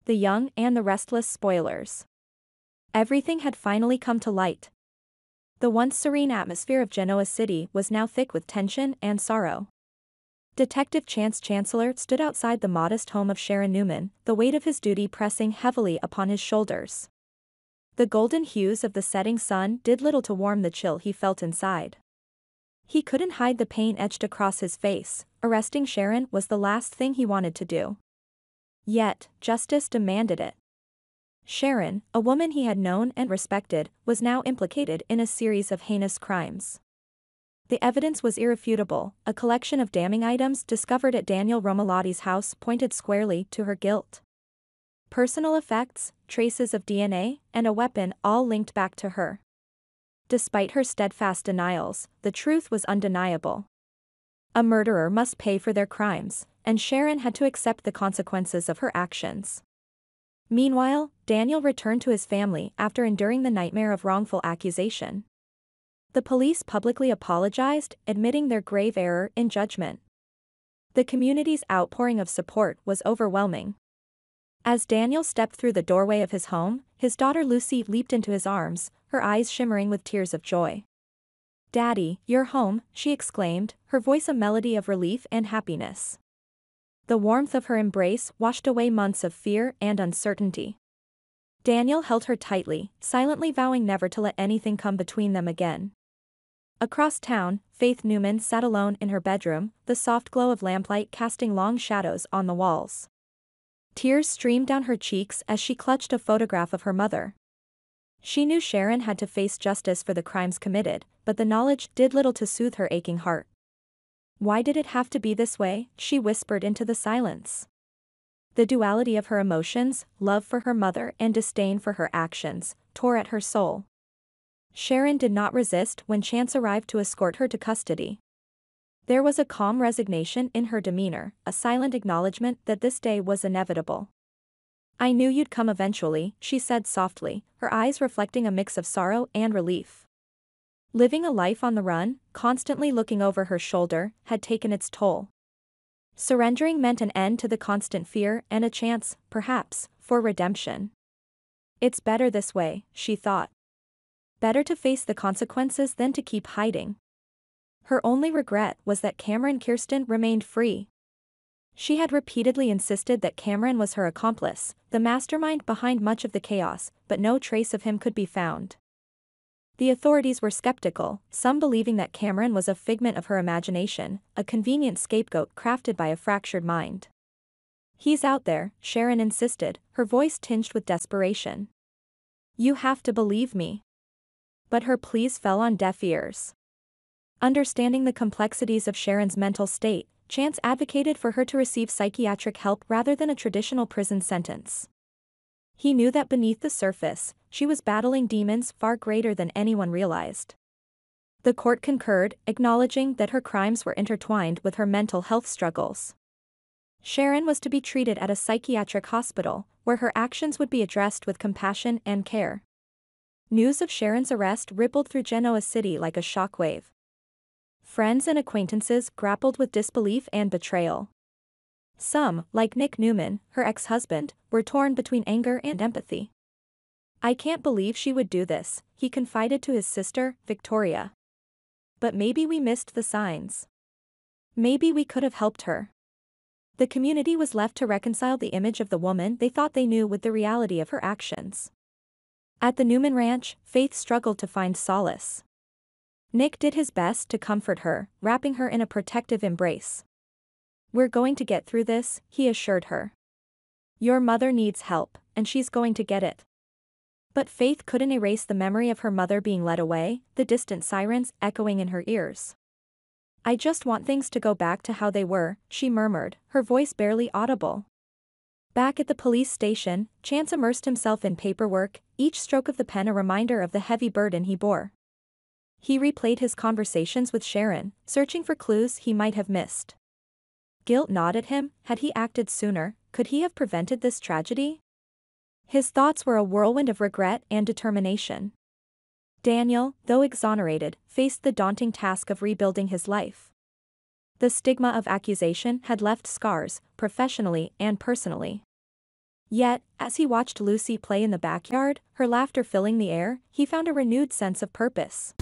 the young, and the restless spoilers. Everything had finally come to light. The once serene atmosphere of Genoa City was now thick with tension and sorrow. Detective Chance Chancellor stood outside the modest home of Sharon Newman, the weight of his duty pressing heavily upon his shoulders. The golden hues of the setting sun did little to warm the chill he felt inside. He couldn't hide the pain etched across his face. Arresting Sharon was the last thing he wanted to do. Yet, justice demanded it. Sharon, a woman he had known and respected, was now implicated in a series of heinous crimes. The evidence was irrefutable. A collection of damning items discovered at Daniel Romolotti's house pointed squarely to her guilt. Personal effects, traces of DNA, and a weapon all linked back to her. Despite her steadfast denials, the truth was undeniable. A murderer must pay for their crimes, and Sharon had to accept the consequences of her actions. Meanwhile, Daniel returned to his family after enduring the nightmare of wrongful accusation. The police publicly apologized, admitting their grave error in judgment. The community's outpouring of support was overwhelming. As Daniel stepped through the doorway of his home, his daughter Lucy leaped into his arms, her eyes shimmering with tears of joy. "Daddy, you're home," she exclaimed, her voice a melody of relief and happiness. The warmth of her embrace washed away months of fear and uncertainty. Daniel held her tightly, silently vowing never to let anything come between them again. Across town, Faith Newman sat alone in her bedroom, the soft glow of lamplight casting long shadows on the walls. Tears streamed down her cheeks as she clutched a photograph of her mother. She knew Sharon had to face justice for the crimes committed, but the knowledge did little to soothe her aching heart. "Why did it have to be this way?" she whispered into the silence. The duality of her emotions, love for her mother and disdain for her actions, tore at her soul. Sharon did not resist when Chance arrived to escort her to custody. There was a calm resignation in her demeanor, a silent acknowledgement that this day was inevitable. "I knew you'd come eventually," she said softly, her eyes reflecting a mix of sorrow and relief. Living a life on the run, constantly looking over her shoulder, had taken its toll. Surrendering meant an end to the constant fear and a chance, perhaps, for redemption. "It's better this way," she thought. Better to face the consequences than to keep hiding. Her only regret was that Cameron Kirsten remained free. She had repeatedly insisted that Cameron was her accomplice, the mastermind behind much of the chaos, but no trace of him could be found. The authorities were skeptical, some believing that Cameron was a figment of her imagination, a convenient scapegoat crafted by a fractured mind. "He's out there," Sharon insisted, her voice tinged with desperation. "You have to believe me." But her pleas fell on deaf ears. Understanding the complexities of Sharon's mental state, Chance advocated for her to receive psychiatric help rather than a traditional prison sentence. He knew that beneath the surface, she was battling demons far greater than anyone realized. The court concurred, acknowledging that her crimes were intertwined with her mental health struggles. Sharon was to be treated at a psychiatric hospital, where her actions would be addressed with compassion and care. News of Sharon's arrest rippled through Genoa City like a shockwave. Friends and acquaintances grappled with disbelief and betrayal. Some, like Nick Newman, her ex-husband, were torn between anger and empathy. "I can't believe she would do this," he confided to his sister, Victoria. "But maybe we missed the signs. Maybe we could have helped her." The community was left to reconcile the image of the woman they thought they knew with the reality of her actions. At the Newman Ranch, Faith struggled to find solace. Nick did his best to comfort her, wrapping her in a protective embrace. "We're going to get through this," he assured her. "Your mother needs help, and she's going to get it." But Faith couldn't erase the memory of her mother being led away, the distant sirens echoing in her ears. "I just want things to go back to how they were," she murmured, her voice barely audible. Back at the police station, Chance immersed himself in paperwork, each stroke of the pen a reminder of the heavy burden he bore. He replayed his conversations with Sharon, searching for clues he might have missed. Guilt gnawed at him. Had he acted sooner, could he have prevented this tragedy? His thoughts were a whirlwind of regret and determination. Daniel, though exonerated, faced the daunting task of rebuilding his life. The stigma of accusation had left scars, professionally and personally. Yet, as he watched Lucy play in the backyard, her laughter filling the air, he found a renewed sense of purpose.